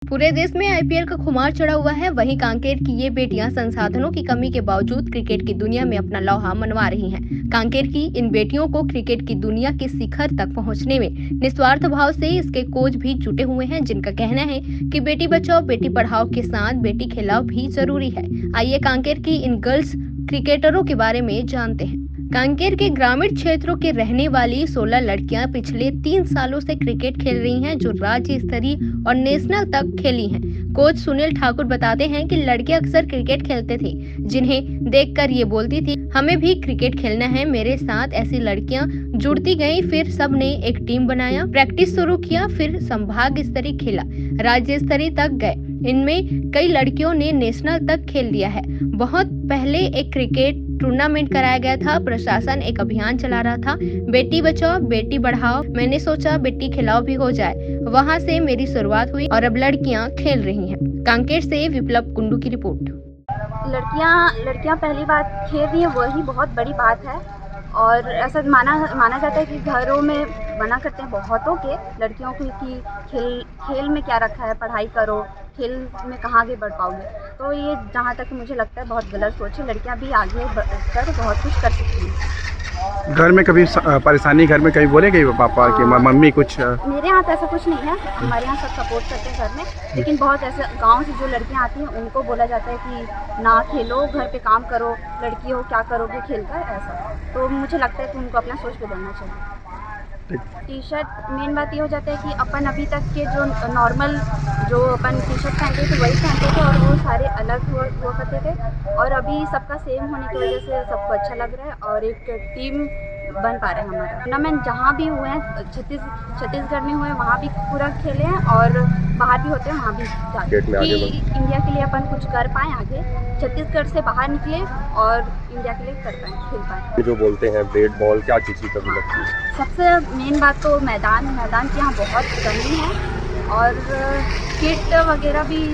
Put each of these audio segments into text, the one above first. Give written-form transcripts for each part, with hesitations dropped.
पूरे देश में आईपीएल का खुमार चढ़ा हुआ है। वहीं कांकेर की ये बेटियां संसाधनों की कमी के बावजूद क्रिकेट की दुनिया में अपना लौहा मनवा रही हैं। कांकेर की इन बेटियों को क्रिकेट की दुनिया के शिखर तक पहुंचने में निस्वार्थ भाव से इसके कोच भी जुटे हुए हैं, जिनका कहना है कि बेटी बचाओ बेटी पढ़ाओ के साथ बेटी खिलाओ भी जरूरी है। आइए कांकेर की इन गर्ल्स क्रिकेटरों के बारे में जानते हैं। कांकेर के ग्रामीण क्षेत्रों के रहने वाली 16 लड़कियां पिछले 3 सालों से क्रिकेट खेल रही हैं, जो राज्य स्तरीय और नेशनल तक खेली हैं। कोच सुनील ठाकुर बताते हैं कि लड़कियां अक्सर क्रिकेट खेलते थे, जिन्हें देखकर ये बोलती थी हमें भी क्रिकेट खेलना है। मेरे साथ ऐसी लड़कियां जुड़ती गईं, फिर सबने एक टीम बनाया, प्रैक्टिस शुरू किया, फिर संभाग स्तरीय खेला, राज्य स्तरीय तक गए। इनमें कई लड़कियों ने नेशनल तक खेल लिया है। बहुत पहले एक क्रिकेट टूर्नामेंट कराया गया था। प्रशासन एक अभियान चला रहा था, बेटी बचाओ बेटी बढ़ाओ। मैंने सोचा बेटी खिलाओ भी हो जाए। वहां से मेरी शुरुआत हुई और अब लड़कियां खेल रही हैं। कांकेर से विप्लव कुंडू की रिपोर्ट। लड़कियां पहली बार खेल रही हैं, वही बहुत बड़ी बात है। और ऐसा माना जाता है कि घरों में मना करते हैं बहुतों के लड़कियों को कि खेल में क्या रखा है, पढ़ाई करो, खेल में कहाँ आगे बढ़ पाओगे। तो ये जहाँ तक मुझे लगता है बहुत गलत सोच है। लड़कियाँ भी आगे बढ़कर बहुत कुछ कर सकती हैं। घर में कभी परेशानी घर में कभी बोले गई पापा कि मम्मी कुछ? मेरे यहाँ तो ऐसा कुछ नहीं है। हमारे यहाँ सब सपोर्ट करते हैं घर में, लेकिन बहुत ऐसे गांव से जो लड़कियाँ आती हैं उनको बोला जाता है कि ना खेलो, घर पे काम करो, लड़की हो क्या करोगे खेल कर, ऐसा। तो मुझे लगता है कि उनको अपना सोच बदलना चाहिए। टी शर्ट मेन बात ये हो जाता है कि अपन अभी तक के जो नॉर्मल जो अपन टी शर्ट पहनते थे वही पहनते थे, और वो सारे अलग हुआ करते थे। और अभी सबका सेम होने की वजह से सबको अच्छा लग रहा है और एक टीम बन पा रहा है हमारा। टूर्नामेंट जहाँ भी हुए हैं, छत्तीसगढ़ में हुए हैं, वहाँ भी पूरा खेले हैं, और बाहर भी होते हैं वहाँ भी जाते हैं कि इंडिया के लिए अपन कुछ कर पाएँ आगे, छत्तीसगढ़ से बाहर निकले और इंडिया के लिए कर पाएँ, खेल पाएँ। जो बोलते हैं बैट बॉल, क्या चीज़ की कमी लगती है? सबसे मेन बात तो मैदान की यहाँ बहुत कमी है, और किट वगैरह भी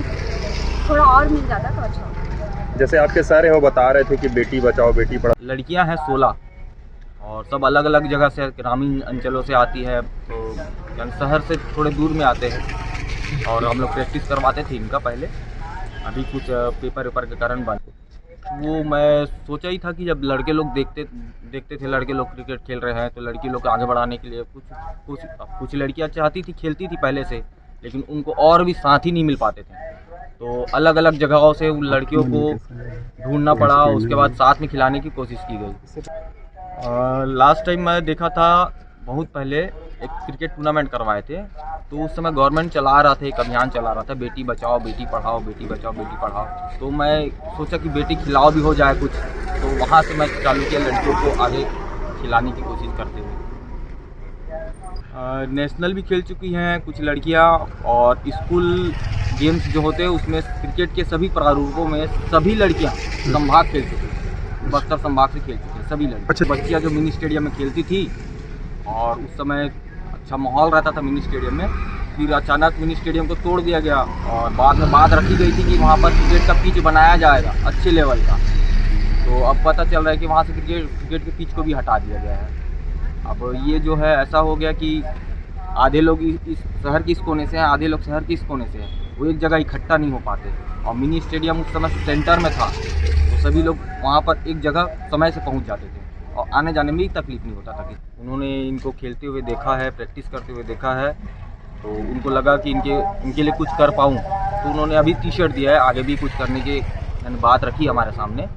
थोड़ा और मिल जाता तो अच्छा होता। जैसे आपके सर हैं वो बता रहे थे कि बेटी बचाओ बेटी पढ़ाओ। लड़कियां हैं 16 और सब अलग अलग जगह से, ग्रामीण अंचलों से आती है, तो शहर से थोड़े दूर में आते हैं। और हम लोग प्रैक्टिस करवाते थे इनका पहले, अभी कुछ पेपर वेपर के कारण बंद। वो मैं सोचा ही था कि जब लड़के लोग देखते थे लड़के लोग क्रिकेट खेल रहे हैं, तो लड़की लोग को आगे बढ़ाने के लिए कुछ लड़कियां चाहती थी, खेलती थी पहले से, लेकिन उनको और भी साथी नहीं मिल पाते थे। तो अलग अलग जगहों से उन लड़कियों को ढूंढना पड़ा, उसके बाद साथ में खिलाने की कोशिश की गई। लास्ट टाइम मैं देखा था, बहुत पहले एक क्रिकेट टूर्नामेंट करवाए थे, तो उस समय गवर्नमेंट चला रहा था, एक अभियान चला रहा था, बेटी बचाओ बेटी पढ़ाओ, बेटी बचाओ बेटी पढ़ाओ। तो मैं सोचा कि बेटी खिलाओ भी हो जाए कुछ, तो वहाँ से मैं चालू किया लड़कियों को आगे खिलाने की कोशिश करते हुए। नेशनल भी खेल चुकी हैं कुछ लड़कियाँ, और स्कूल गेम्स जो होते हैं उसमें क्रिकेट के सभी प्रारूपों में सभी लड़कियाँ संभाग खेल चुकी हैं, बस्तर संभाग से खेल चुकी हैं सभी लड़कियाँ। अच्छा। बच्चियाँ जो मिनी स्टेडियम में खेलती थी, और उस समय अच्छा माहौल रहता था मिनी स्टेडियम में, फिर अचानक मिनी स्टेडियम को तोड़ दिया गया, और बाद में बात रखी गई थी कि वहाँ पर क्रिकेट का पिच बनाया जाएगा अच्छे लेवल का। तो अब पता चल रहा है कि वहाँ से क्रिकेट के पिच को भी हटा दिया गया है। अब ये जो है ऐसा हो गया कि आधे लोग इस शहर के इस कोने से हैं, आधे लोग शहर के इस कोने से हैं, वो एक जगह इकट्ठा नहीं हो पाते। और मिनी स्टेडियम उस समय सेंटर में था, तो सभी लोग वहाँ पर एक जगह समय से पहुँच जाते थे, और आने जाने में भी तकलीफ नहीं होता था। उन्होंने इनको खेलते हुए देखा है, प्रैक्टिस करते हुए देखा है, तो उनको लगा कि इनके लिए कुछ कर पाऊँ, तो उन्होंने अभी टी शर्ट दिया है, आगे भी कुछ करने की बात रखी हमारे सामने,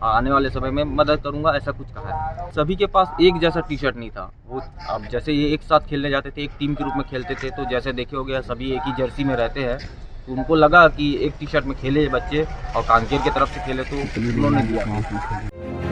आने वाले समय में मदद करूंगा, ऐसा कुछ कहा है। सभी के पास एक जैसा टी शर्ट नहीं था। वो अब जैसे ये एक साथ खेलने जाते थे, एक टीम के रूप में खेलते थे, तो जैसे देखे हो गया सभी एक ही जर्सी में रहते हैं, तो उनको लगा कि एक टी शर्ट में खेले बच्चे और कांकेर की तरफ से खेले, तो उन्होंने दिया।